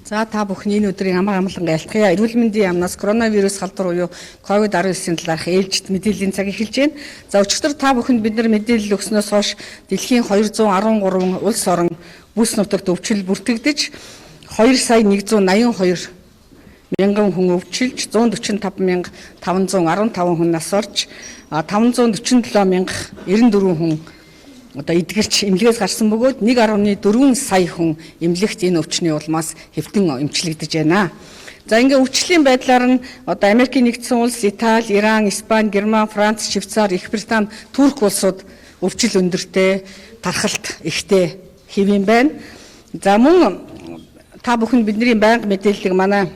За та бүхний энэ өдрийн амар амгалан айлтгая. Эрүүл мэндийн яамнаас коронавирус халдвар буюу COVID-19 талаарх ээлжит мэдээллийн цаг эхэлж байна. За өчигдөр та бүхэнд бид нар мэдээлэл өгснөөс хойш дэлхийн 213 улс орон бүс нутагт өвчил бүртгэгдэж 2,182 мянган хүн өвчилж 145,515 хүн нас орж 547,094 хүн одоо эдгэрч эмнэлгээс гарсан бөгөөд 1.4 сая хүн эмнэлэгт энэ өвчний улмаас хэвтэн эмчлэгдэж байна. За ингээ өвчлийн байдлаар нь одоо Америкийн нэгдсэн улс, Итали, Иран, Испани, Герман, Франц, Швейцар, Их Британи, Турк улсууд өвчил өндөртэй, тархалт ихтэй хэвэн байна. За мөн та бүхэн бидний байнга мэдээллийг манай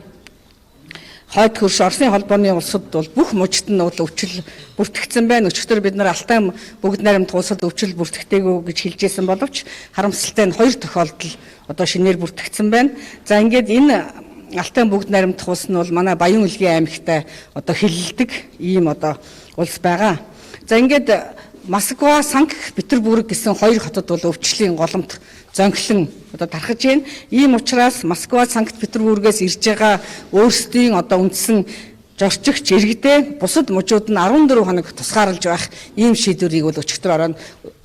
хойд хөрш Оросын холбооны улсад бол бүх мужид нь өвчил бүртгэгдсэн байна. Өчигдөр бид нар Алтай бүгд найрамд улсад өвчил бүртгэгдээгүй гэж хэлжсэн боловч харамсалтай нь 2 тохиолдол одоо шинээр бүртгэгдсэн байна. За ингээд энэ Алтай бүгд найрамд улс нь бол манай Баян Улгийн аймагтай одоо хиллэлдэг ийм одоо улс байгаа. За ингээд Москва, Санкт Петербург гэсэн 2 хотод бол өвчлийн голомт зонхлон одоо тархаж байна. Ийм учраас Москва, Санкт Петербургээс ирж байгаа өөрсдийн одоо үндсэн зорчигч иргэдээ бусад мужууд нь 14 хоног тусгаарлаж байх ийм шийдвэрийг бол өчигдөр орон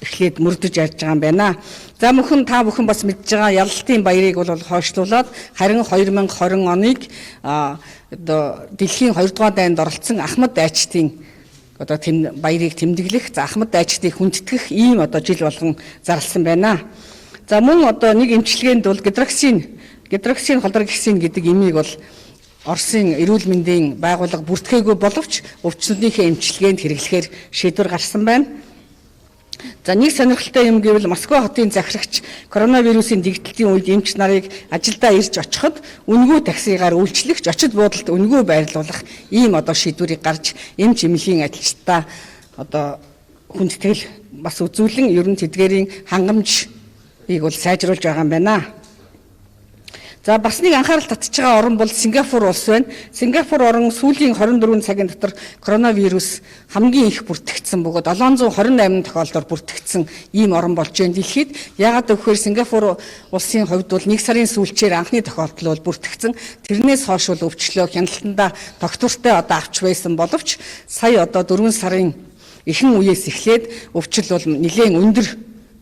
эхлээд мөрдөж ярьж байгаа юм байна. За мөхөн та бүхэн бас мэдж байгаа ялалтын баярыг бол хойшлуулад харин 2020 оныг одоо дэлхийн 2 дугаар дайнд оролцсон Ахмад Дайчдын одоо баярыг тэмдэглэх, за Ахмад Дайчдыг хүндэтгэх ийм одоо жил болгон зарласан байна. За мөн одоо нэг эмчилгээнд бол гидроксин холдрогексин гэдэг эмийг бол Оросын эрүүл мэндийн байгууллага бүртгээгүй боловч өвчнүүдийнхээ эмчилгээнд хэрэглэхээр шийдвэр гарсан байна. За нэг сонирхолтой юм гэвэл Москва хотын захирагч коронавирусын дэгдэлтийн үед эмч нарыг ажилдаа ирж очиход үнэгүй таксигаар үйлчлэгч очид буудалд үнэгүй байрлуулах ийм одоо шийдвэрийг гарч эмч эмнэлгийн ажилчдаа одоо хүндэтгэл бас үзүүлэн ер нь тэдгээрийн хангамжийг бол сайжруулж байгаа юм байна. За бас нэг анхаарал татж байгаа орн бол Сингапур улс байна. Сингапур орн сүүлийн 24 цагийн дотор коронавирус хамгийн их бүртгэгдсэн бөгөөд 728 тохиолдолд бүртгэгдсэн ийм орн болж байна дэлхийд. Яагаад гэвэл Сингапур улсын хувьд бол 1 сарын сүүлчээр анхны тохиолдол бол бүртгэгдсэн. Тэрнээс хойш бол өвчлөө хяналтандаа доктортой одоо авч байсан боловч сая одоо 4 сарын ихэнх үеэс эхлээд өвчл бол нэлээд өндөр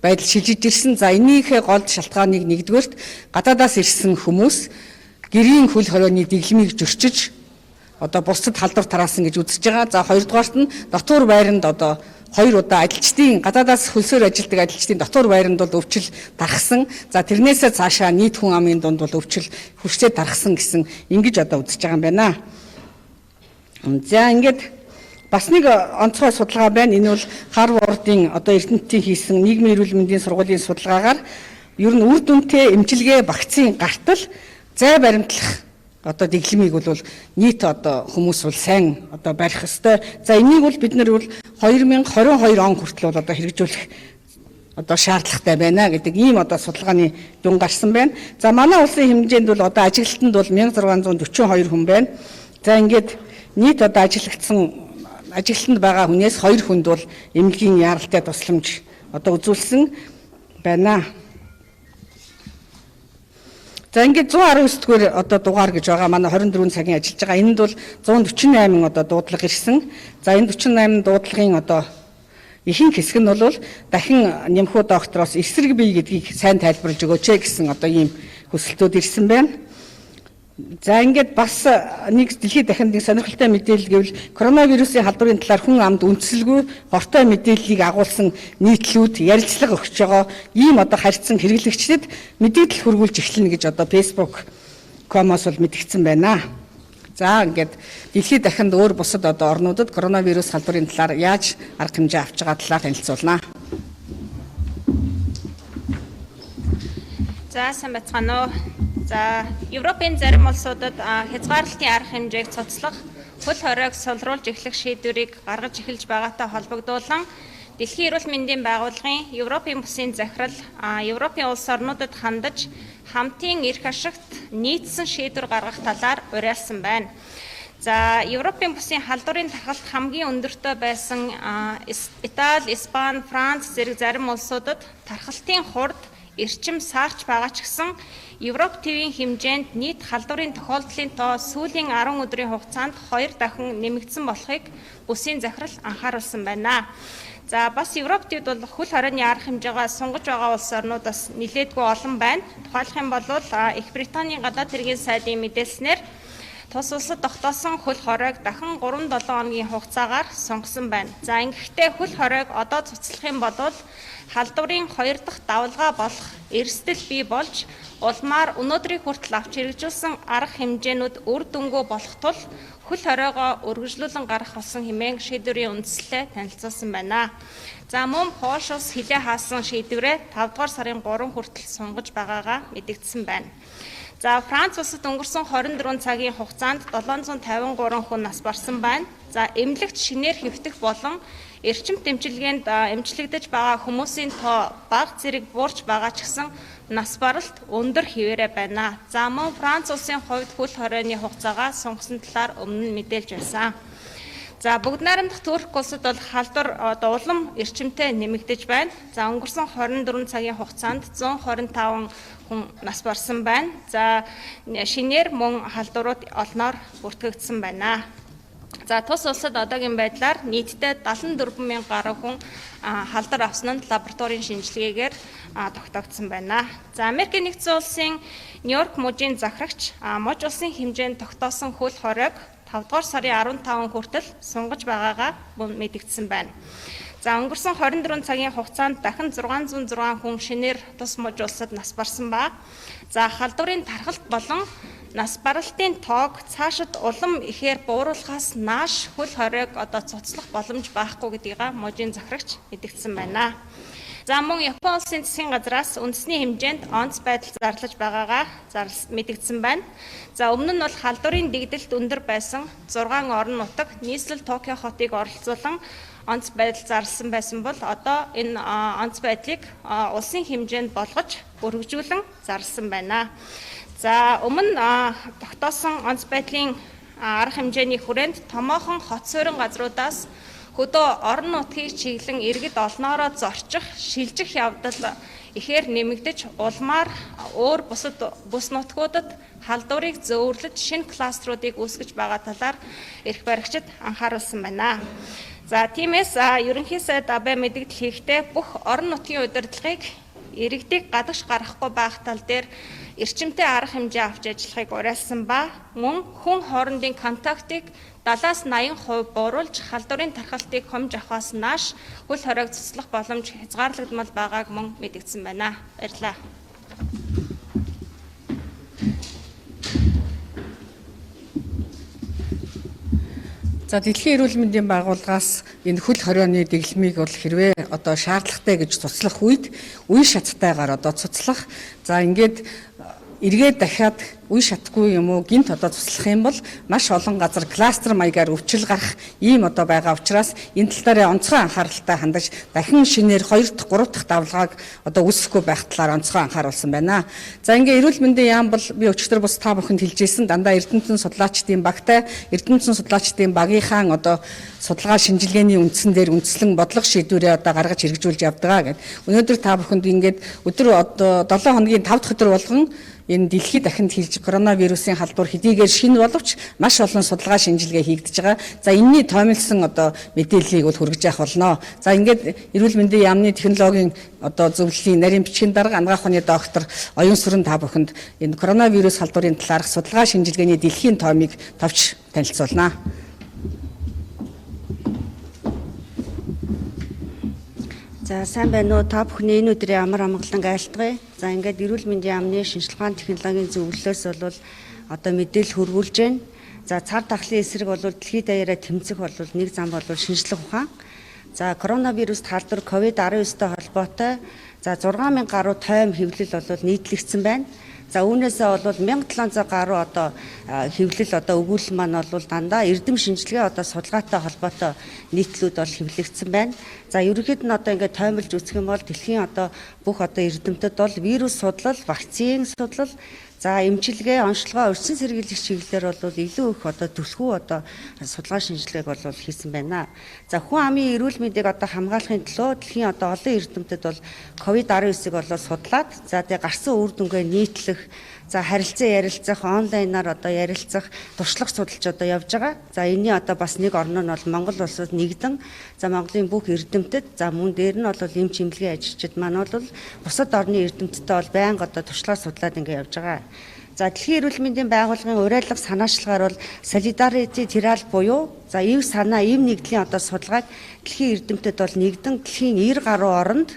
байдал шилжиж ирсэн. За энийхээ гол шалтгааныг нэгдүгээрт гадаадаас ирсэн хүмүүс гэрийн хөл хорионы дэглэмийг зөрчиж одоо бусдад халдвар тараасан гэж үзэж байгаа. За хоёрдугаарт нь дотор байранд одоо 2 удаа ажилчдын гадаадаас хөлсөөр ажилладаг ажилчдын дотор байранд бол өвчил тархсан. За тэрнээсээ цаашаа нийт хүн амын дунд бол өвчил хүчтэй тархсан гэсэн ингэж одоо үзэж байгаа юм байна. За ингээд бас нэг онцгой судалгаа байна. Энэ бол Харвардын одоо эрдэмтдийн хийсэн нийгмийн эрүүл мэндийн сургуулийн судалгаагаар ер нь үр дүнтэй эмчилгээ вакцины гартал зай баримтлах одоо дэглэмийг бол нийт одоо хүмүүс бол сайн одоо барих ёстой. За энийг бол бид нар бол 2022 он хүртэл бол одоо хэрэгжүүлэх одоо шаардлагатай байна гэдэг ийм одоо судалгааны дүн гарсан байна. За манай улсын хэмжээнд бол одоо ажиглалтанд бол 1642 хүн байна. За ингээд нийт одоо ажиглалтанд байгаа хүнээс 2 хүнд бол эмнэлгийн яаралтай тусламж одоо үзүүлсэн байна. За ингээд 119-р одоо дугаар гэж байгаа манай 24 цагийн ажиллаж байгаа. Энд бол 148 одоо дуудлага ирсэн. За энэ 48 дуудлагын одоо ихэнх хэсэг нь бол дахин нэмхүү доктороос эсрэг бий гэдгийг сайн тайлбарлаж өгөөч гэсэн одоо ийм хүсэлтүүд ирсэн байна. За ингээд бас нэг дэлхийд дахин нэг сонирхолтой мэдээлэл гэвэл коронавирусын халдварын талаар хүн амд үндсэлгүй хортой мэдээллийг агуулсан нийтлүүд ярилцлага өгч байгаа ийм одоо харьцан хэрэглэгчдэд мэдээлэл хүргүүлж эхэлнэ гэж одоо Facebook.com-оос бол мэдгдсэн байна. За ингээд дэлхийд дахинд өөр бусад одоо орнуудад коронавирус халдварын талаар яаж арга хэмжээ авч байгаа талаар танилцуулнаа. За сайн байцгаана уу. За Европын зарим улсуудад хязгаарлалтын арга хэмжээг цуцлах, хөл хоройг сулруулж эхлэх шийдвэрийг гаргаж эхэлж байгаатай холбогдуулан Дэлхийн эрүүл мэндийн байгууллагын Европын бүсийн захирал Европын улс орнуудад хандаж хамтын эрх ашигт нийцсэн шийдвэр гаргах талаар уриалсан байна. За Европын бүсийн халдварын тархалт хамгийн өндөртэй байсан Итали, Испани, Франц зэрэг зарим улсуудад тархалтын хурд эрчим саарч байгаа ч гэсэн Европ ТV-ийн хэмжээнд нийт халдварын тохиолдлын тоо сүүлийн 10 өдрийн хугацаанд 2 дахин нэмэгдсэн болохыг бүсийн захирал анхааруулсан байна. За бас Европ ТV-д бол хөл хорионы арга хэмжээгээ сунгаж байгаа улс орнуудаас нэлээдгүй олон байна. Тухайлх юм бол Их Британийн гадаад хэргийн сайдын мэдээлснээр тус улсад тогтоосон хөл хоройг дахин 3-7 хоногийн хугацаагаар сунгасан байна. За ингэхдээ хөл хоройг одоо цуцлах юм бол халдварын 2 дахь давалгаа болох эрсдэл бий болж улмаар өнөөдрийн хүртэл авч хэрэгжүүлсэн арга хэмжээнүүд үр дүнгүй болох тул хөл хоройгоо үргэлжлүүлэн гарах болсон хэмээн шийдвэрийн үндслэлээ танилцуулсан байна. За мөн Польш улс хийлээ хаасан шийдвэрээ 5 дугаар сарын 3 хүртэл сунгаж байгаагаа мэдэгдсэн байна. За Франц улсад өнгөрсөн 24 цагийн хугацаанд 753 хүн нас барсан байна. За эмнэлэгт шинээр хэвтэх болон эрчимт эмчилгээнд эмчлэгдэж байгаа хүмүүсийн тоо бага зэрэг буурч байгаа ч гэсэн нас баралт өндөр хэвээрээ байна. За мөн Франц улсын хувьд хөл хорионы хугацаагаа сунгасан талаар өмнө нь мэдээлж байсан. За бүгд найрамдах Турк улсад бол халдвар улам эрчимтэй нэмэгдэж байна. За өнгөрсөн 24 цагийн хугацаанд 125 хүн нас барсан байна. За шинээр мөн халдварууд олноор бүртгэгдсэн байна. За тус улсад одоогийн байдлаар нийтдээ 74,000 гаруй хүн халдвар авсан нь лабораторийн шинжилгээгээр тогтоогдсон байна. За Америкийн нэгдсэн улсын Нью-Йорк мужийн захирагч муж улсын хэмжээнд тогтоосон хөл хоройг 5 дугаар сарын 15 хүртэл сунгаж байгаагаа мэдэгдсэн байна. За өнгөрсөн 24 цагийн хугацаанд дахин 606 хүн шинээр тус муж улсад нас барсан ба. За халдварын тархалт болон нас баралтын тоог цаашид улам ихээр бууруулахаас нааш хөл хоройг одоо цуцлах боломж байхгүй гэдгийг мужийн захирагч мэдэгдсэн байна. За мөн Япон улсын засгийн газраас үндэсний хэмжээнд онц байдал зарлаж байгаагаа мэдэгдсэн байна. За өмнө нь бол халдварын дэгдэлт өндөр байсан 6 орон нутаг нийслэл Токио хотыг оролцуулан онц байдал зарласан байсан бол одоо энэ онц байдлыг улсын хэмжээнд болгож өргөжүүлэн зарласан байна. За өмнө тогтоосон онц байдлын арга хэмжээний хүрээнд томоохон хот суурин газруудаас хөдөө орон нутгийг чиглэн иргэд олноороо зорчих, шилжих явдал ихээр нэмэгдэж улмаар өөр бус нутгуудад халдварыг зөөвөрлөж шинэ кластеруудыг үүсгэж байгаа талаар эрх баригчид анхааруулсан байна. За тиймээс ерөнхий сайд АБ мэдээлэл хийхдээ бүх орон нутгийн удирдлагыг иргэдийг гадагш гарахгүй байх тал дээр эрчимтэй арга хэмжээ авч ажиллахыг уриалсан ба мөн хүн хоорондын контактыг 70-80% бууруулж халдварын тархалтыг хомж авахаас нааш хөл хоройг цуцлах боломж хязгаарлагдмал байгааг мөн мэдэгдсэн байна. Баярлалаа. За дэлхийн эрүүл мэндийн байгууллагаас энэ хөл хорионы дэглэмийг бол хэрвээ одоо шаардлагатай гэж цуцлах үед үе шаттайгаар одоо цуцлах. За ингээд эргээд дахиад үе шатгүй юм уу гинт одоо туслах юм бол маш олон газар кластер маягаар өвчл гарах ийм одоо байгаа учраас энэ тал дээр онцгой анхааралтай хандаж дахин шинээр 2 дахь 3 дахь давлгааг одоо үүсэхгүй байх талаар онцгой анхааруулсан байна. За ингээ эрүүл мэндийн яам бол би өчигдөр бас та бүхэнд хэлжсэн дандаа Эрдэнэтийн судлаачдын багтай Эрдэнэтийн судлаачдын багийнхаа одоо судалгаа шинжилгээний үндсэн дээр үндэслэн бодлого шийдвэрээ одоо гаргаж хэрэгжүүлж явдгаа гэд. Өнөөдөр та бүхэнд ингээд өдөр одоо 7 хоногийн 5 дахь өдөр болгон энэ дэлхийд дахинд хилж коронавирусын халдвар хэдийгээр шинэ боловч маш олон судалгаа шинжилгээ хийгдэж байгаа. За энэний тоомлсон одоо мэдээллийг бол хүргэж явах болно. За ингээд эрүүл мэндийн яамны технологийн одоо зөвлөлийн нарийн бичгийн дарга анагаах ухааны доктор Оюун Сүрэн та бүхэнд энэ коронавирус халдварын талаарх судалгаа шинжилгээний дэлхийн тоомыг товч танилцуулнаа. За сайн байна уу? Та бүхний энэ өдрийн амар амгалан айлтгая. За ингээд эрүүл мэндийн яамны шинжилгээ технологийн зөвлөлөөс бол одоо мэдээлэл хөрвүүлж байна. За цар тахлын эсрэг бол дэлхийд даяараа тэмцэх бол нэг зам бол шинжлэх ухаан. За коронавирус халдвар COVID-19-тэй холбоотой за 6,000 гаруй тойм хэвлэл бол нийтлэгдсэн байна. За үүнээсээ бол 1700 гаруй одоо хэвлэл одоо өгүүлэл маань бол дандаа эрдэм шинжилгээ одоо судалгаатай холбоотой нийтлүүд бол хэвлэгдсэн байна. За ерөнхийд нь одоо ингээд тоймлж үзэх юм бол дэлхийн одоо бүх одоо эрдэмтэд бол вирус судлал, вакцины судлал, За эмчилгээ, онцлогоо, өрсөн сэргийлэх чиглэлээр бол илүү их одоо түлхүү одоо судалгаа шинжилгээг бол хийсэн байна. За хүн амын эрүүл мэндийг одоо хамгаалахын төлөө дэлхийн одоо олон эрдэмтэд бол COVID-19-ыг бол судлаад за тэгээ гарсан үр дүнгээ нийтлэх, за харилцаа ярилцах, онлайнаар одоо ярилцах, туршлага судалж одоо явж байгаа. За энэний одоо бас нэг орн нь бол Монгол улсад нэгдэн за Монголын бүх эрдэмтэд за мөн дээр нь бол эмч эмнэлгийн ажилчид маань бол бусад орны эрдэмтдтэй бол байнга одоо туршлага судлаад ингэ явж байгаа. За дэлхийн эрүүл мэндийн байгууллагын уриалга санаачлагаар бол solidarity trial буюу за ив санаа ив нэгдлийн одоо судалгааг дэлхийн эрдэмтэд бол нэгдэн дэлхийн 90 гаруй оронд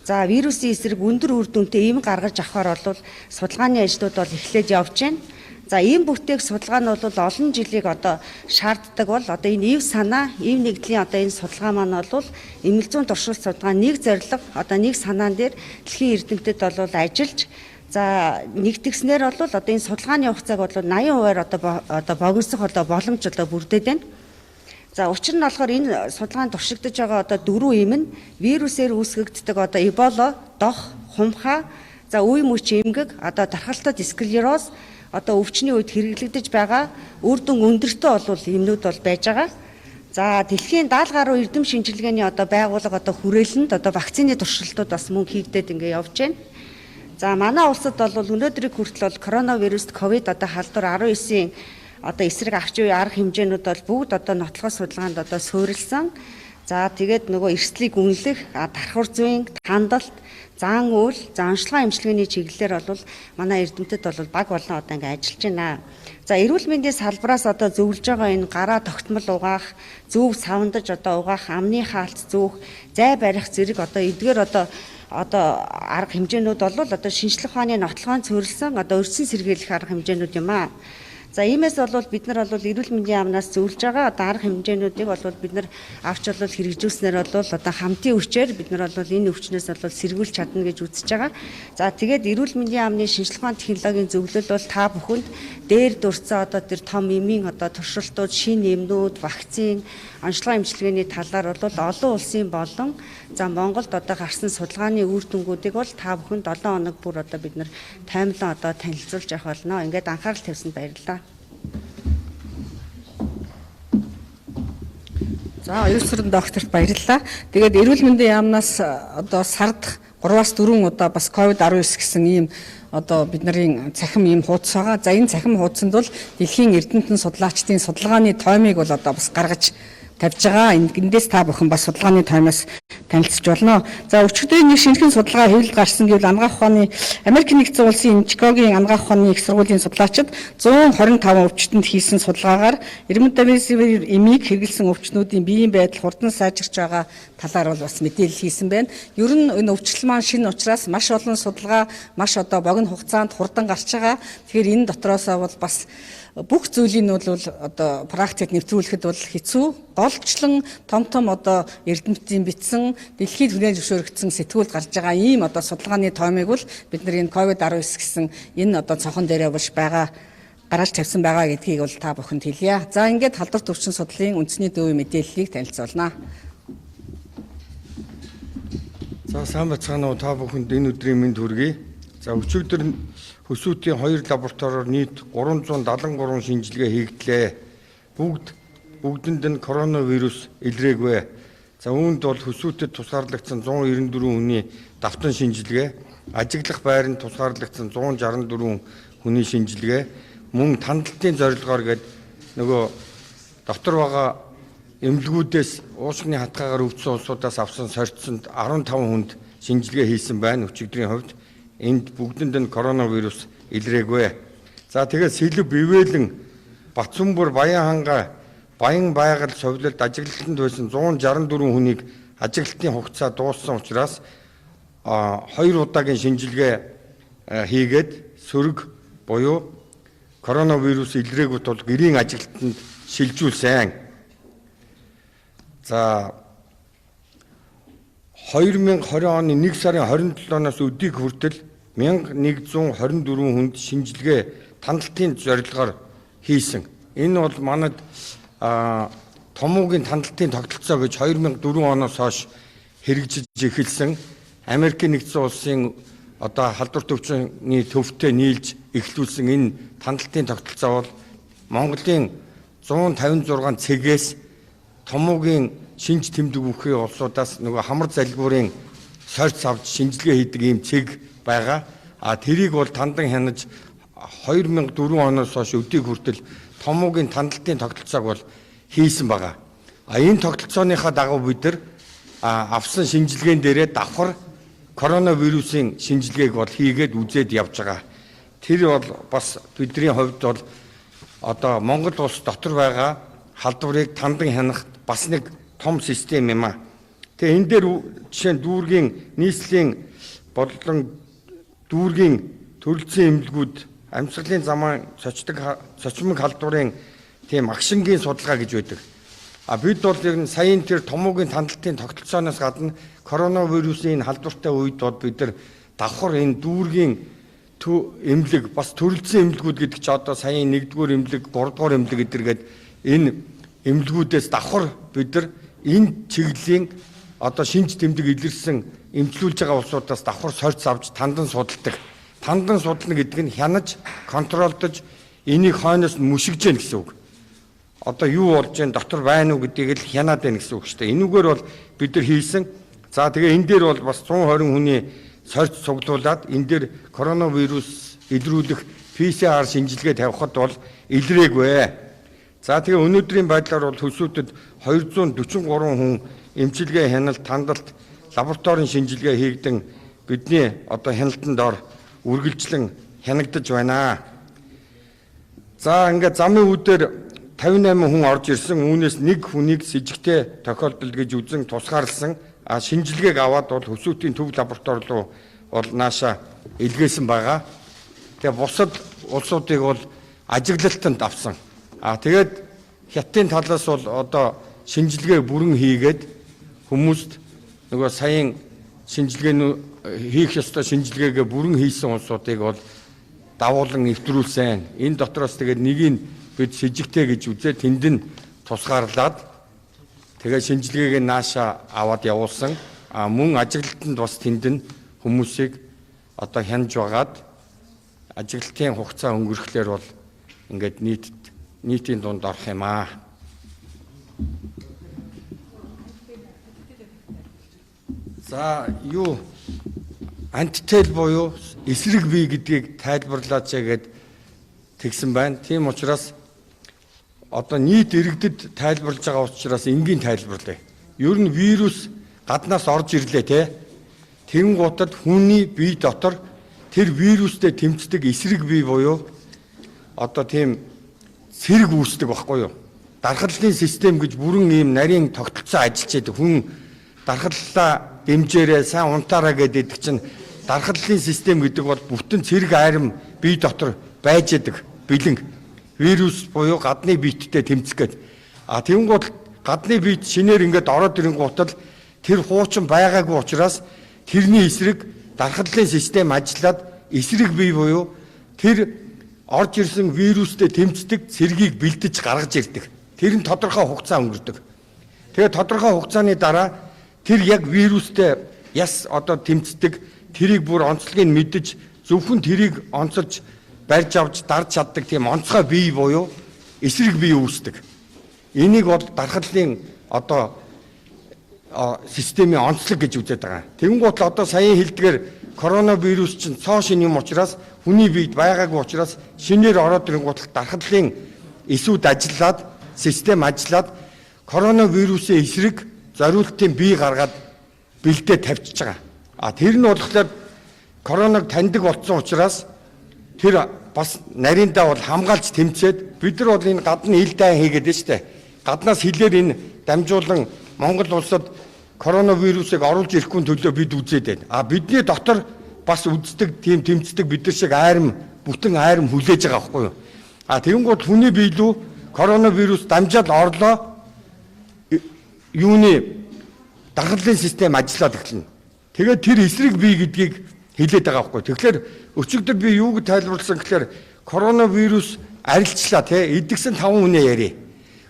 за вирусын эсрэг өндөр үр дүнтэй эм гаргаж авахар бол судалгааны ажлууд бол эхлээд явж байна. За ийм бүтээх судалгаа нь бол олон жилийг одоо шаарддаг бол одоо энэ ив санаа ив нэгдлийн одоо энэ судалгаа маань бол эмгэлзүүн туршилт судалгаа нэг зорилго одоо нэг санаан дээр дэлхийн эрдэмтэд бол ажиллаж за нэгтгэснээр бол одоо энэ судалгааны хугацааг бол 80%-аар одоо богиносох одоо боломж одоо бүрдээд байна. За учир нь болохоор энэ судалгаанд туршигдж байгаа одоо 4 эм нь вирусээр үүсгэгддэг одоо эбола, дох, хумхаа, за үе мөч эмгэг, одоо дархалтад склероз, одоо өвчний үед хэрэглэгдэж байгаа үр дүн өндөртөө бол эмнүүд бол байж байгаа. За дэлхийн 70 гаруй эрдэм шинжилгээний одоо байгууллага одоо хүрээлэнд одоо вакцины туршилтууд бас мөн хийгдээд ингэ явж байна. За манай улсад бол өнөөдрийг хүртэл бол коронавирус ковид одоо халдвар 19-ийн одоо эсрэг авч буй арга хэмжээнүүд бол бүгд одоо нотлохоо судалгаанд одоо суурилсан. За тэгээд нөгөө эрсдлийг үнэлэх, дархур зүйн хандалт, зан үйл, онцлогоо эмчилгээний чиглэлээр бол манай эрдэмтэд бол баг болон одоо ингэ ажиллаж байна. За эрүүл мэндийн салбараас одоо зөвлөж байгаа энэ гараа тогтмол угаах, зөв савандаж одоо угаах, амны хаалт зүүх, зай барих зэрэг одоо эдгээр одоо арга хэмжээнүүд бол одоо шинжлэх ухааны нотлохоон цөөрөлсөн одоо өрсөн сэргийлэх арга хэмжээнүүд юм аа. За иймээс бол бид нар бол эрүүл мэндийн яамнаас зөвлөж байгаа одоо арга хэмжээнүүдийг бол бид нар авч бол хэрэгжүүлснээр бол одоо хамтын хүчээр бид нар бол энэ өвчнөөс бол сэргийлж чадна гэж үзэж байгаа. За тэгээд эрүүл мэндийн яамны шинжлэх ухааны технологийн зөвлөл бол та бүхэнд дээр дурдсан одоо тэр том эмийн одоо туршилтууд, шинэ эмнүүд, вакцин, онцлогоо эмчилгээний талаар бол олон улсын болон за Монголд одоо гарсан судалгааны үр дүнгуудыг бол та бүхэнд 7 хоног бүр одоо бид нар таймлан одоо танилцуулж явах болно. Ингээд анхаарал тавьсанд баярлалаа. За оюутан докторт баярлалаа. Тэгээд эрүүл мэндийн яамнаас одоо сард 3-4 удаа бас COVID-19 гэсэн ийм одоо бидний цахим ийм хуудас байгаа. За энэ цахим хуудсанд бол дэлхийн эрдэмтэн судлаачдын судалгааны тоймыг бол одоо бас гаргаж тавьж байгаа. Эндээс та бүхэн бас судалгааны таймаас танилцж болно. За өчигдөр нэг шинэхэн судалгаа хэвлэлд гарсан гэвэл анагаах ухааны Америкийн нэгдсэн улсын Чикагогийн анагаах ухааны их сургуулийн судлаачид 125 өвчтөнд хийсэн судалгаагаар ремдесивир эмийг хэрэглэсэн өвчтнүүдийн биеийн байдал хурдан сайжирч байгаа талаар бол бас мэдээлэл хийсэн байна. Ер нь энэ өвчлөл маань шинэ учраас маш олон судалгаа маш одоо богино хугацаанд хурдан гарч байгаа. Тэгэхээр энэ дотроосоо бол бас бүх зүйлийг нь бол одоо практикт нэвтрүүлэхэд бол хэцүү. Голчлон том одоо эрдэмтдийн бичсэн дэлхийд хүлээн зөвшөөрөгдсөн сэтгүүлд гарч байгаа ийм одоо судалгааны тоймыг бол бид нар энэ COVID-19 гэсэн энэ одоо цохон дээрээ болж байгаа гаргаж тавьсан байгаа гэдгийг бол та бүхэнд хэлье. За ингээд халдварт өвчин судлалын үндэсний дэвийн мэдээллийг танилцуулнаа. За сайн бацгаана уу та бүхэнд энэ өдрийн мэнд хүргэе. За өчигдөр Хөсөөтийн 2 лабораториор нийт 373 шинжилгээ хийгдлээ. Бүгдэнд нь коронавирус илрээгүй. За үүнд бол Хөсөөтэд тусгаарлагдсан 194 хүний давтан шинжилгээ, ажиглах байранд тусгаарлагдсан 164 хүний шинжилгээ, мөн тандалтын зорилгоор гээд нөгөө дотор байгаа эмнэлгүүдээс уушгины хатгаагаар өвдсөн улсуудаас авсан сорьцсонд 15 хүнд шинжилгээ хийсэн байна өчигдрийн хувьд. Энд бүгдэнд нь коронавирус илрээгүй. За тэгээд Сэлэв Бивэлэн Батцүмбөр Баянханга Баян байгаль совилолд ажиглалтанд байсан 164 хүнийг ажиглалтын хугацаа дууссан учраас 2 удаагийн шинжилгээ хийгээд сөрөг буюу коронавирус илрээгүй тул гэрийн ажиглалтанд шилжүүлсэн. За 2020 оны 1 сарын 27-наас өдийг хүртэл 1124 хүнд шинжилгээ тандалтын зорилгоор хийсэн. Энэ бол манад томоогийн тандалтын тогтолцоо гэж 2004 оноос хойш хэрэгжиж эхэлсэн. Америкийн нэгдсэн улсын одоо халдварт өвчний төвтэй нийлж эхлүүлсэн энэ тандалтын тогтолцоо бол Монголын 156 цэгээс томоогийн шинж тэмдэг бүхий улсуудаас нөгөө хамар залбиурын сорьц авч шинжилгээ хийдэг ийм цэг байгаа. Тэрийг бол тандан хянаж 2004 оноос хойш өдийг хүртэл томоогийн тандалтын тогтолцоог бол хийсэн байгаа. Энэ тогтолцооныхаа дагуу бид нар авсан шинжилгээнд дээрээ давхар коронавирусын шинжилгээг бол хийгээд үзээд явж байгаа. Тэр бол бас бидний хувьд бол одоо Монгол улс дотор байгаа халдварыг тандан хянах бас нэг том систем юм а. Тэгээ энэ дээр жишээ нь дүүргийн нийслэлийн болон дүүргийн төрөлцсөн эмнэлгүүд амьсгалын замаар цочмог халдварын тийм агшингийн судалгаа гэж байдаг. Бид бол яг саяын тэр томоогийн тандалтын тогтолцооноос гадна коронавирусын халдвартай үед бол бид нар давхар энэ дүүргийн эмнэлэг бас төрөлцсөн эмнэлгүүд гэдэг чи одоо саяын 1-р эмнэлэг, 3-р эмнэлэг гэдэргээд энэ эмнэлгүүдээс давхар бид нар энэ чиглэлийн одоо шинж тэмдэг илэрсэн эмчилүүлж байгаа улсуудаас давхар сорьц авч тандан судалдаг. Тандан судална гэдэг нь хянаж, контролдож энийг хойноос нь мөшигж яах гэсэн үг. Одоо юу болж जैन дотор байна уу гэдгийг л хянаад байна гэсэн үг шүү дээ. Энүүгээр бол бид нар хийсэн. За тэгээ энэ дээр бол бас 120 хүний сорьц цуглуулад энэ дээр коронавирус илрүүлэх PCR шинжилгээ тавихад бол илрээгүй. За тэгээ өнөөдрийн байдлаар бол хөлсүүдэд 243 хүн эмчилгээ хяналт, тандалт, лабораторийн шинжилгээ хийгдэн бидний одоо хяналтанд ор үргэлжлэн хянагдаж байна. За ингээд замын үүдээр 58 хүн орж ирсэн. Үүнээс нэг хүнийг с ิจ гтэй тохиолдолд гэж үзэн тусгаарлсан. Шинжилгээг аваад бол хөсөөтийн төв лаборатори руу бол нааша илгээсэн байгаа. Тэгээ бусад улсуудыг бол ажиглалтанд авсан. Тэгээд хятадын талаас бол одоо шинжилгээ бүрэн хийгээд хүмүүст нөгөө саяын шинжилгээ хийх ёстой шинжилгээгээ бүрэн хийсэн улсуудыг бол давуулан нэвтрүүлсэн. Энэ дотроос тэгээд нэгийг бид с ิจ гтэй гэж үзээ тэнд нь тусгаарлаад тэгээ шинжилгээг нааша аваад явуулсан. Мөн ажиглалтанд бас тэнд нь хүмүүсийг одоо хянж байгаад ажиглалтын хугацаа өнгөрөхлөөр бол ингээд нийтийн дунд орох юм аа. За юу антител буюу эсрэг бие гэдгийг тайлбарлаач гэгээд тэгсэн байна. Тийм учраас одоо нийт иргэдэд тайлбарлаж байгаа учраас энгийн тайлбарлая. Ер нь вирус гаднаас орж ирлээ те. Тэнгуутад хүний бие дотор тэр вирустэй тэмцдэг эсрэг бие буюу одоо тийм сэрэг үүсдэг байхгүй юу? Дархлалын систем гэж бүрэн ийм нарийн тогтолцоо ажиллаж байдаг. Хүн дархлалаа дэмжээрээ сайн унтаараа гэдэг чинь дархлалын систем гэдэг бол бүтэн цэрэг айрам бие дотор байж байдаг бэлэн вирус буюу гадны биеттэй тэмцэх гээд. Тэнгуут гадны биет шинээр ингээд ороод ирэнгуутал тэр хуучин байгаагүй учраас тэрний эсрэг дархлалын систем ажиллаад эсрэг бие буюу тэр орж ирсэн вирустэй тэмцдэг цэргийг бэлдэж гаргаж ирдэг. Тэр нь тодорхой хугацаа өнгөрдөг. Тэгээ тодорхой хугацааны дараа тэр яг вирустэй яс одоо тэмцдэг тэрийг бүр онцлогийг мэдэж зөвхөн тэрийг онцолж барьж авч дарж чаддаг тийм онцгой бие буюу эсрэг бие үүсдэг. Энийг бол дархлалын одоо системийн онцлог гэж үзээд байгаа. Тэгэнгუთ л одоо саяын хэлдгээр коронавирус чинь цоо шин юм учраас хүний биед байгаагүй учраас шинээр ороод ирэнгуут дархлалын эсүүд ажиллаад систем ажиллаад коронавирусын эсрэг зориултын бие гаргаад бэлдээ тавьчихж байгаа. Тэр нь болохоор коронавиг таньдаг болсон учраас тэр бас нариндаа бол хамгаалж тэмцээд бид нар бол энэ гадны ил дай хийгээд байна шүү дээ. Гаднаас хилээр энэ дамжуулан Монгол улсад коронавирусыг оруулж ирэхгүй төлөө бид үзээд байна. Бидний дотор бас үздэг тийм тэмцдэг бид нар шиг айрам бүтэн айрам хүлээж байгаа байхгүй юу? Тэгэнгუთ хүний биелүү коронавирус дамжаад орлоо юуны дархлалын систем ажиллаад эхэлнэ. Тэгээд тэр эсрэг бие гэдгийг хэлээд байгаа байхгүй. Тэгэхээр өчигдөр би юуг тайлбарласан гэхээр коронавирус арилжлаа те эдгсэн 5 хүнээ яри.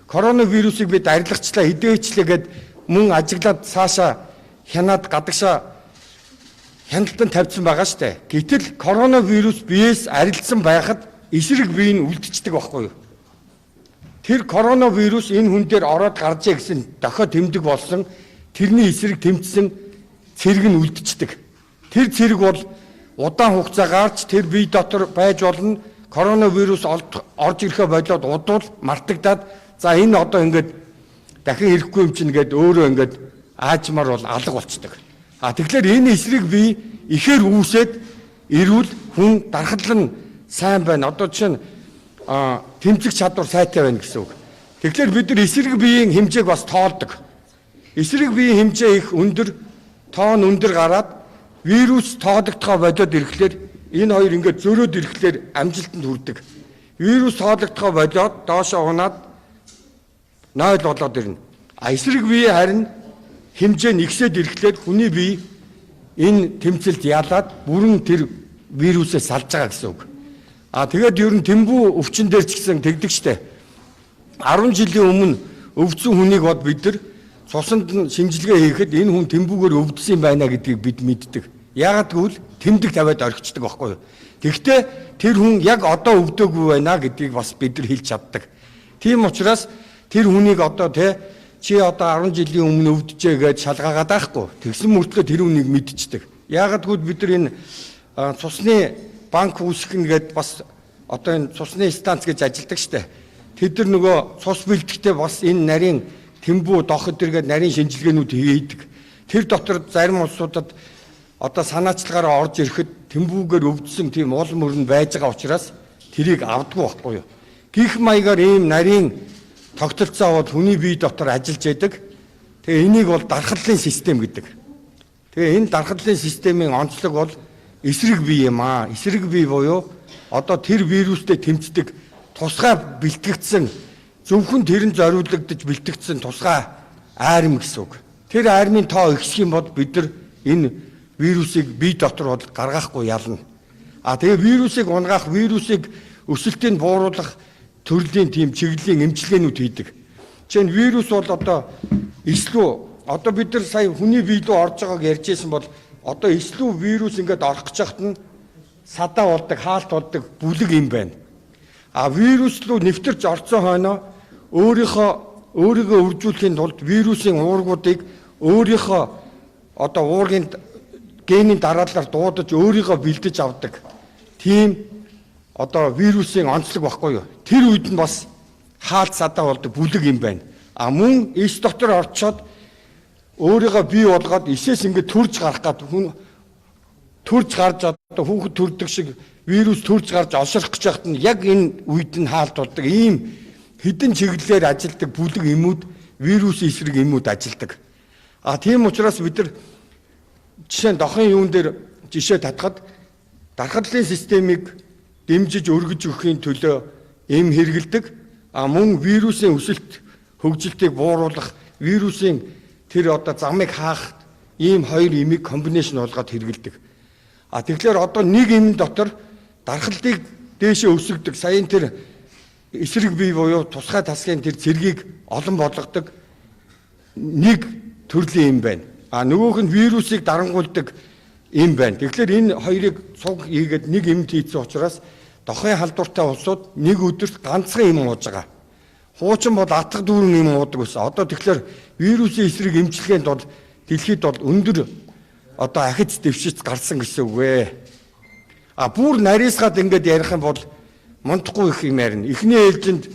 Коронавирусыг бид арилгачлаа эдээчлээ гэд мөн ажиглаад цаашаа хянаад гадагшаа хяналтанд тавьсан байгаа штэ. Гэтэл коронавирус биеэс арилсан байхад эсрэг бие нь үлдчихдэг байхгүй юу? Тэр коронавирус энэ хүн дээр ороод гарчээ гэсэн дохио тэмдэг болсон тэрний эсрэг тэмцсэн цэрэг нь үлдчихдэг. Тэр цэрэг бол удаан хугацаа гарч тэр бие дотор байж болно. Коронавирус орж ирэхэ болоод удвал мартагдаад за энэ одоо ингээд дахин ирэхгүй юм чинь ингээд өөрөө ингээд аажмаар бол алга болцдог. Тэгэхээр энэ эсрэг бие ихээр үүсээд эрүүл хүн дархлан сайн байна. Одоо чинь тэмцэх чадвар сайтай байна гэсэн үг. Тэгэхээр бид нар эсрэг биеийн хэмжээг бас тоолдог. Эсрэг биеийн хэмжээ их өндөр, тоо нь өндөр гараад вирус тоологдохоо болоод ирэхлээр энэ хоёр ингээд зөрөөд ирэхлээр амжилтанд хүрдэг. Вирус тоологдохоо болоод доошоо унаад 0 болоод ирнэ. Эсрэг бие харин хэмжээ нэгсээд ирэхлээр хүний бие энэ тэмцэлд ялаад бүрэн тэр вирусээс салж байгаа гэсэн үг. Тэгээд ер нь тэмбүү өвчин дээр ч гэсэн тэгдэг штэ. 10 жилийн өмнө өвдсөн хүнийг бод бид нар цусанд нь шинжилгээ хийхэд энэ хүн тэмбүүгээр өвдсөн байна гэдгийг бид мэддэг. Яагаад гэвэл тэмдэг тавиад орхичдаг байхгүй юу? Гэхдээ тэр хүн яг одоо өвдөөгүй байна гэдгийг бас бид нар хэлж чаддаг. Тийм учраас тэр хүнийг одоо чи одоо 10 жилийн өмнө өвдөжээ гэж шалгаагаад байхгүй. Тэгсэн мөртлөө тэр хүнийг мэдчихдэг. Яагаад гэвэл бид нар энэ цусны банк үүсгэн гээд бас одоо энэ цусны станц гэж ажилладаг штэ. Тэд нар нөгөө цус бэлтгэхдээ бас энэ нарийн тэмбүү доход тэргээд нарийн шинжилгээнүүд хийдэг. Тэр дотор зарим улсуудад одоо санаачлагаараа орж ирэхэд тэмбүүгээр өвдсөн тийм уул мөрн байж байгаа учраас тэрийг авдаггүй байхгүй юу. Гих маягаар ийм нарийн тогтолцоо бол хүний бие дотор ажиллаж байдаг. Тэгээ энийг бол дархлалын систем гэдэг. Тэгээ энэ дархлалын системийн онцлог бол эсрэг бие юм аа. Эсрэг бие буюу одоо тэр вирустэй тэмцдэг тусгай бэлтгэгдсэн зөвхөн тэрэнд зориулагдаж бэлтгэгдсэн тусгай айрам гэсэн үг. Тэр айрмын тоо ихсэх юм бол бид нар энэ вирусыг бие дотор бол гаргахгүй ялна. Тэгээ вирусыг унгаах, вирусыг өсөлтөнд бууруулах төрлийн тийм чиглэлийн эмчилгээнүүд хийдэг. Жишээ нь вирус бол одоо эслүү одоо бид нар сая хүний бие рүү орж байгааг ярьжсэн бол одоо эслүү вирус ингээд орох гэж хахад нь садаа болдог, хаалт болдог бүлэг юм байна. Вирус руу нэвтэрч орцсон хойноо өөрийгөө үржүүлэхийн тулд вирусын уургуудыг өөрийнхөө одоо уургийн генийн дараалалаар дуудаж өөрийгөө бэлдэж авдаг. Тийм одоо вирусын онцлог байхгүй юу? Тэр үед нь бас хаалт садаа болдог бүлэг юм байна. Мөн эс дотор орчоод өөрийгөө бий болгоод эсээс ингээд төрж гарах гад хүн төрж гарч одоо хүүхэд төрдөг шиг вирус төрж гарч олшрох гэж байхад нь яг энэ үед нь хаалт болдог. Ийм хэдэн чиглэлээр ажилдаг бүлэг эмүүд вирусын эсрэг эмүүд ажилдаг. Тийм учраас бид нар жишээ нь дохын юун дээр жишээ татхад дархлалын системийг дэмжиж өргөж өгөхийн төлөө эм хэрэгэлдэг. Мөн вирусын өсөлт хөгжилтийг бууруулах, вирусын тэр одоо замыг хаах ийм хоёр эмийг комбинашн болгоод хэрэгэлдэг. Тэгэхээр одоо нэг эм дотор дархлалыг дээшээ өсгөдөг саяын тэр эсрэг бие буюу тусгай тасгийн тэр цэргийг олон болгодог нэг төрлийн эм байна. Нөгөөх нь вирусыг дарангуйдаг эм байна. Тэгэхээр энэ хоёрыг цуг хийгээд нэг эмд хийсэн учраас дохын халдвартай улсууд нэг өдөрт ганцхан эм ууж байгаа. Хуучин бол атга дүүрэн эм уудаг гэсэн. Одоо тэгэхээр вирусын эсрэг эмчилгээнд бол дэлхийд бол өндөр одоо ахиц дэвшиж гарсан гэсэн үг вэ. Бүр нарийсгаад ингээд ярих юм бол мунтахгүй их юм ярина. Эхний ээлжинд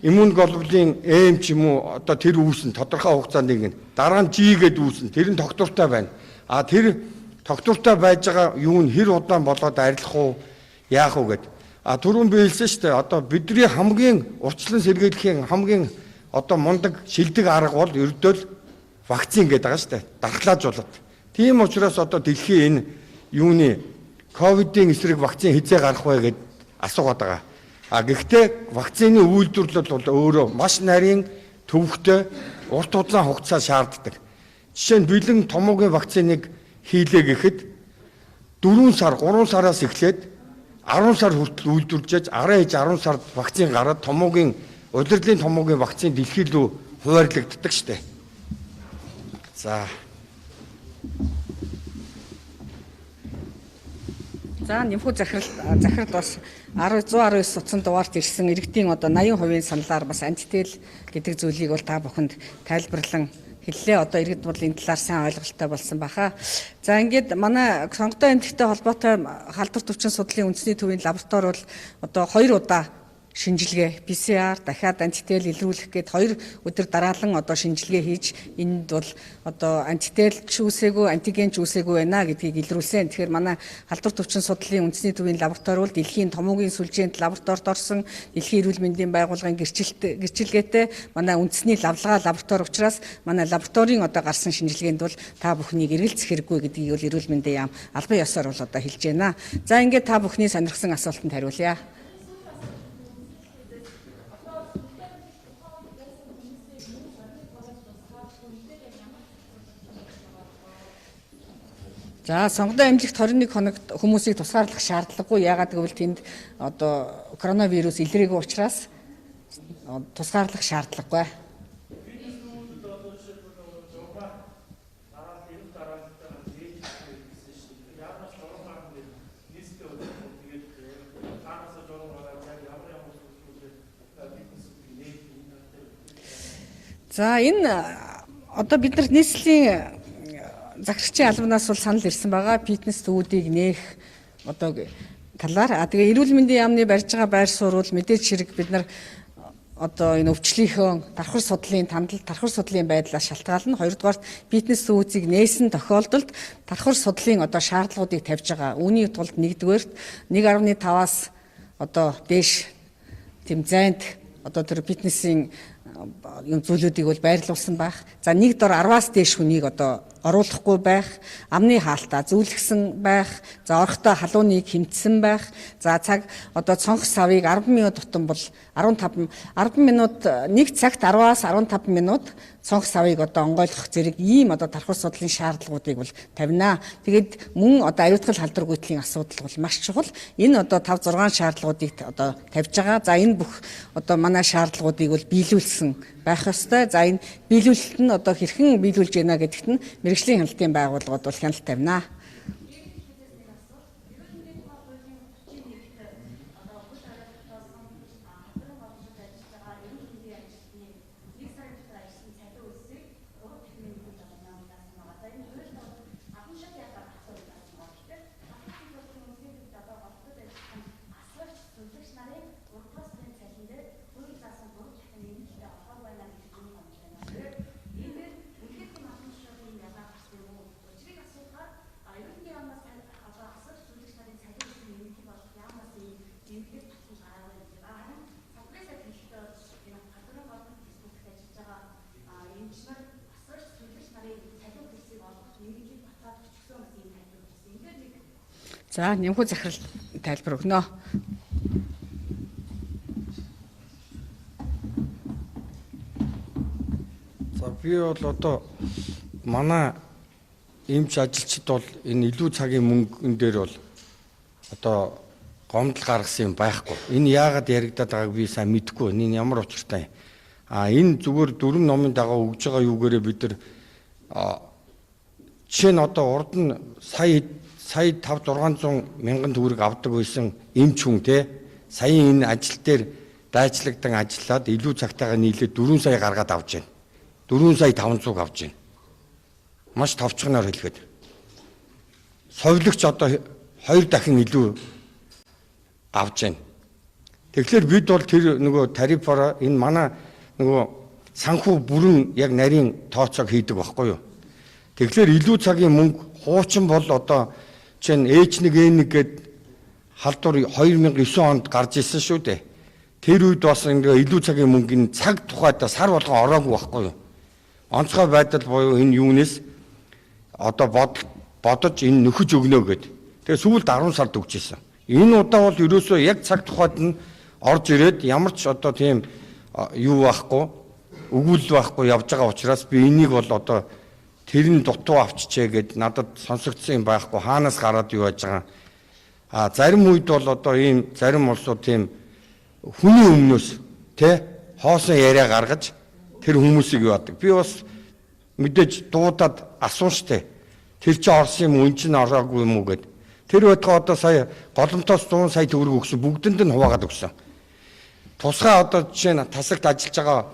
иммун глобулин эм ч юм уу одоо тэр үүснэ тодорхой хугацаанд ингэ. Дараа нь G гээд үүснэ. Тэр нь тогтвортой байна. Тэр тогтвортой байж байгаа юу нь хэр удаан болоод арилах уу, яах уу гэд. Түрүүн би хэлсэн шүү дээ. Одоо бидний хамгийн урьдчилан сэргийлэхийн хамгийн одоо мундаг шилдэг арга бол ердөө вакцин гэдэг байгаа шүү дээ. Дархлаажуулалт. Тийм учраас одоо дэлхийн энэ юуны ковидын эсрэг вакцин хизээ гарах вэ гэд асуугаад байгаа. Гэхдээ вакцины үйлдвэрлэл бол өөрөө маш нарийн төвөгтэй урт удаан хугацаа шаарддаг. Жишээ нь бэлэн томоогийн вакциныг хийлээ гэхэд 4 сар, 3 сараас эхлээд 10 сар хүртэл үйлдвэрлэж, арай ээж 10 сард вакцин гараад томоогийн удирдлын томоогийн вакцин дэлхий рүү хуваарлагддаг штэ. За. За нэмхүү захиралд бас 119 утсан дугаарт ирсэн иргэдийн одоо 80% саналаар бас антитэл гэдэг зүйлийг бол та бүхэнд тайлбарлан хэллээ. Одоо иргэд бол энэ талаар сайн ойлголттой болсон баха. За ингээд манай сонготой эмнэлэгтэй холбоотой халдвар төвчин судлалын үндэсний төвийн лаборатори бол одоо 2 удаа шинжилгээ PCR дахиад антитэл илрүүлэх гээд 2 өдөр дараалан одоо шинжилгээ хийж энд бол одоо антитэл ч үүсээгүй антиген ч үүсээгүй байна гэдгийг илрүүлсэн. Тэгэхээр манай халдвар төвчин судлалын үндэсний төвийн лаборатори бол дэлхийн томоогийн сүлжээнд лабораторид орсон дэлхийн эрүүл мэндийн байгууллагын гэрчилгээтэй манай үндэсний лавлгаа лаборатори учраас манай лабораторийн одоо гарсан шинжилгээнд бол та бүхнийг эргэлзэх хэрэггүй гэдгийг бол эрүүл мэндийн яам албан ёсоор бол одоо хэлж байна. За ингээд та бүхний сонирхсан асуултанд хариулъя. За сонготой эмнэлэгт 21 хоногт хүмүүсийг тусгаарлах шаардлагагүй. Яагаад гэвэл тэнд одоо коронавирус илрээгүй учраас тусгаарлах шаардлагагүй. За энэ одоо бид нар нийслэлийн захирагчийн албанаас бол санал ирсэн байгаа. Фитнес төвүүдийг нээх одоо талаар. Тэгээ эрүүл мэндийн яамны барьж байгаа байр суурь бол мэдээж хэрэг бид нар одоо энэ өвчлийнхөө тархар судлалын тандал, тархар судлалын байдлаас шалтгаална. Хоёрдугаар фитнес төвүүдийг нээсэн тохиолдолд тархар судлалын одоо шаардлагуудыг тавьж байгаа. Үүний тулд нэгдүгээрт 1.5-аас одоо дээш тэм зайд одоо тэр фитнесийн юм зүйлүүдийг бол байрлуулсан байх. За нэг дор 10-аас дээш хүнийг одоо оруулахгүй байх, амны хаалтаа зүүлгсэн байх, за орохдоо халууныг хэмтсэн байх, за цаг одоо цонх савыг 10 минут тутам бол 10 минут нэг цагт 10-аас 15 минут цонх савыг одоо онгойлгох зэрэг ийм одоо тархар судлалын шаардлагуудыг бол тавина. Тэгээд мөн одоо ариутгал халдвар гүйтгэлийн асуудал бол маш чухал. Энэ одоо 5-6 шаардлагуудыг одоо тавьж байгаа. За энэ бүх одоо манай шаардлагуудыг бол биелүүлсэн байх ёстой. За энэ биелүүлэлт нь одоо хэрхэн биелүүлж байна гэдэгт нь мэргэжлийн хяналтын байгууллагууд бол хяналт тавина. За нэмхүү захирал тайлбар өгнө. За би бол одоо манай эмч ажилчид бол энэ илүү цагийн мөнгөн дээр бол одоо гомдол гаргасан юм байхгүй. Энэ яагаад яригадаад байгааг би сайн мэдэхгүй. Энэ ямар учиртай. Энэ зүгээр дөрвөн номын дагуу өгж байгаа юугээрээ бид нар жишээ нь одоо урд нь сая 500-600 мянган төгрөг авдаг байсан эмч хүн те саяын энэ ажил дээр дайчлагдан ажиллаад илүү цагтаагаа нийлээд 4 сая гаргаад авч байна. 4 сая 500 авч байна. Маш товчгоноор хэлэхэд. Совилогч одоо 2 дахин илүү авч байна. Тэгэхээр бид бол тэр нөгөө тарифаараа энэ манай нөгөө санхүү бүрэн яг нарийн тооцоог хийдэг байхгүй юу. Тэгэхээр илүү цагийн мөнгө хуучин бол одоо чинь H1N1 гээд халдвар 2009 онд гарч ирсэн шүү дээ. Тэр үед бас ингээ илүү цагийн мөнгөний цаг тухайдаа сар болгон ороогүй байхгүй юу. Онцгой байдал буюу энэ юунес одоо бодож энэ нөхөж өгнө гэд. Тэгээ сүүлд 10 сард өгч ирсэн. Энэ удаа бол ерөөсөө яг цаг тухайд нь орж ирээд ямар ч одоо тийм юу байхгүй, өгүүлэл байхгүй явж байгаа учраас би энийг бол одоо тэр нь дутуу авчичээ гэд надад сонсогдсон юм байхгүй. Хаанаас гараад юу яаж байгаа. Зарим үед бол одоо ийм зарим улсууд тийм хүний өмнөөс тэ хоосон яриа гаргаж тэр хүмүүсийг юу адаг. Би бас мэдээж дуудаад асуун штэ. Тэр чи орсон юм өн чинь ороогүй юм уу гэд. Тэр байтугай одоо сая голомтоос 100 сая төгрөг өгсөн бүгдэнд нь хуваагаад өгсөн. Тусгай одоо жишээ нь тасагт ажиллаж байгаа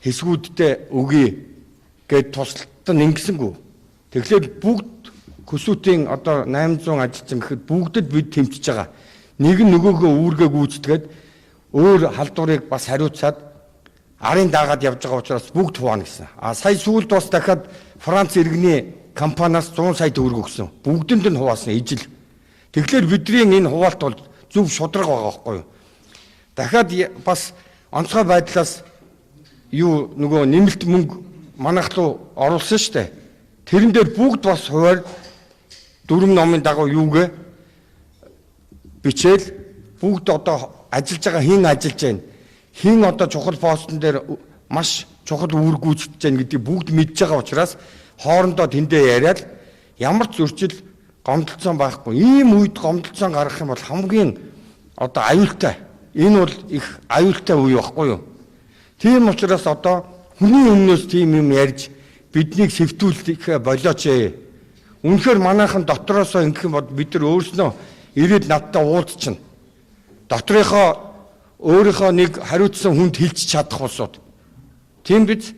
хэсгүүдтэй өгье гэд тусалт нь ингэсэнгүү. Тэгэхээр бүгд көсүүтийн одоо 800 ажилчин гэхэд бүгдэд бид тэмцэж байгаа. Нэг нь нөгөөгөө үүргээ гүйцэтгээд өөр халдварыг бас хариуцаад арын даагаад явж байгаа учраас бүгд хуваана гэсэн. Сая сүүлд бас дахиад Франц иргэний компаниас 100 сая төгрөг өгсөн. Бүгдэнд нь хуваасан ижил. Тэгэхээр бидний энэ хуваалт бол зөв шудраг байгаа байхгүй юу? Дахиад бас онцгой байдлаас нөгөө нэмэлт мөнгө манайх руу оруулсан шүү дээ. Тэрэн дээр бүгд бас хуваар дөрвөн номын дагуу юугээ бичээл бүгд одоо ажиллаж байгаа хэн ажиллаж байна. Хэн одоо чухал постон дээр маш чухал үүрэг гүйцэтгэж байна гэдгийг бүгд мэдж байгаа учраас хоорондоо тэндээ яриад ямар ч зөрчил гомдолцоон байхгүй. Ийм үед гомдолцоон гаргах юм бол хамгийн одоо аюултай. Энэ бол их аюултай үе байхгүй юу? Тийм учраас одоо хүний өмнөөс тийм юм ярьж биднийг сэвтүүлэх болооч ээ. Үнэхээр манайхан дотроосоо ингэх юм бол бид нар өөрснөө ирээд надтай уулзчихна. Доторынхоо өөрийнхөө нэг хариуцсан хүнд хэлж чадах болсууд. Тийм биз?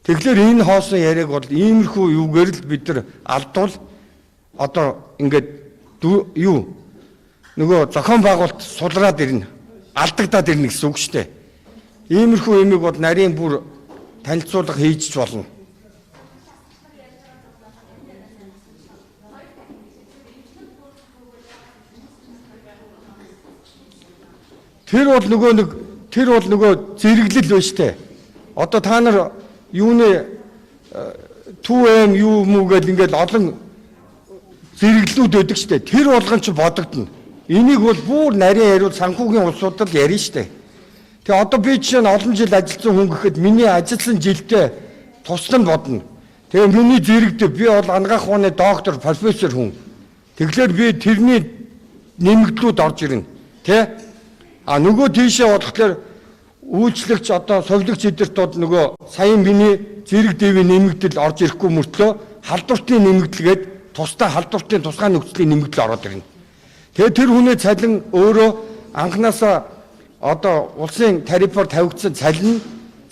Тэгэхээр энэ хоосон яриаг бол иймэрхүү юугээр л бид нар алдвал одоо ингээд нөгөө зохион байгуулалт сулраад ирнэ. Алдагдаад ирнэ гэсэн үг шүү дээ. Иймэрхүү юмыг бол нарийн бүр танилцуулга хийж ч болно. Тэр бол нөгөө зэрэглэл байна шүү дээ. Одоо та нар юуны 2M юу мүү гэл ингээд олон зэрэглэлүүд өгдөг шүү дээ. Тэр болгон ч бодогдно. Энийг бол бүр нарийн яриул санхүүгийн улсуудад ярина шүү дээ. Тэгээ одоо би жишээ нь олон жил ажилласан хүн гэхэд миний ажилласан жилдээ тусал нь бодно. Тэгээ миний зэрэгдээ би бол ангаах ухааны доктор, профессор хүн. Тэгэхээр би тэрний нэмэгдлүүд орж ирнэ. Тэ? Нөгөө тийшээ бодлохоор үйлчлэгч одоо совлогч эдэрт бол нөгөө саяын миний зэрэг дэвийн нэмэгдэл орж ирэхгүй мөртлөө халдвартын нэмэгдэлгээд тусдаа халдвартын тусгай нөхцөлийн нэмэгдэл ороод ирнэ. Тэгээ тэр хүний цалин өөрөө анханасаа одоо улсын тарифаар тавигдсан цалин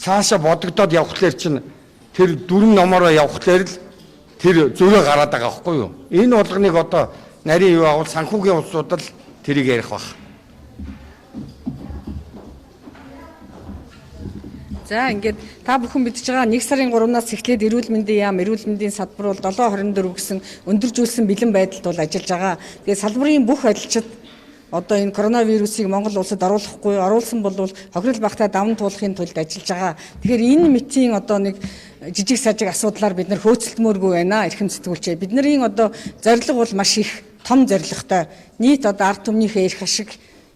цаашаа бодогдоод явхлаар чинь тэр дөрвөн номороо явхлаар л тэр зөрөө гараад байгаа байхгүй юу? Энэ болгоныг одоо нарийн юу авал санхүүгийн улсуудад тэрийг ярих баг. За ингээд та бүхэн мэдж байгаа 1 сарын 3-наас эхлээд эрүүл мэндийн яам, эрүүл мэндийн салбар бол 7/24 гэсэн өндөржүүлсэн бэлэн байдалд бол ажиллаж байгаа. Тэгээд салбарын бүх ажилчид одоо энэ коронавирусыг Монгол улсад оруулахгүй, оруулсан бол хохирол багтаа даван туулахын тулд ажиллаж байгаа. Тэгэхээр энэ мэтийн одоо нэг жижиг сажиг асуудлаар бид нар хөөцөлдмөөргүй байна. Эрхэм сэтгүүлчээ. Бидний одоо зорилго бол маш их том зорилготой. Нийт одоо ард түмнийхээ эрх ашиг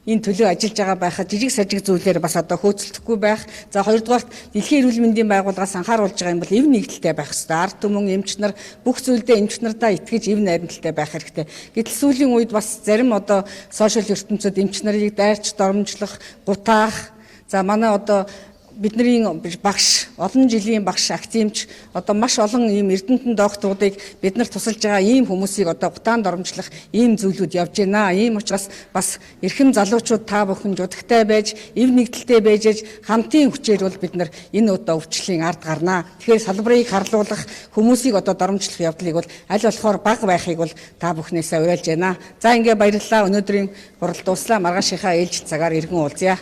энэ төлөө ажиллаж байгаа байхад жижиг сажиг зүйлээр бас одоо хөөцөлдөхгүй байх. За хоёрдугаарт дэлхийн эрүүл мэндийн байгууллагаас анхааруулж байгаа юм бол эв нэгдэлтэй байх хэрэгтэй. Ард түмэн, эмч нар бүх зүйлдээ эмч нартаа итгэж эв найрамдалтай байх хэрэгтэй. Гэтэл сүүлийн үед бас зарим одоо сошиал ертөнцид эмч нарыг дайрч доромжлох, гутаах. За манай одоо бидний багш, олон жилийн багш, академич одоо маш олон ийм эрдэнтэн докторуудыг бид нар тусалж байгаа ийм хүмүүсийг одоо гутаанд оромжлох ийм зүйлүүд явж байна. Ийм учраас бас эрхэм залуучууд та бүхэн жудагтай байж, эв нэгдэлтэй байж хамтын хүчээр бол бид нар энэ одоо өвчлөлийн ард гарнаа. Тэгэхээр салбарыг харлуулах, хүмүүсийг одоо доромжлох явдлыг бол аль болохоор бага байхыг бол та бүхнээсээ уриалж байна. За ингээ баярлалаа. Өнөөдрийн хурал дуслаа. Маргаашийнхаа ээлжит цагаар иргэн уулзъя.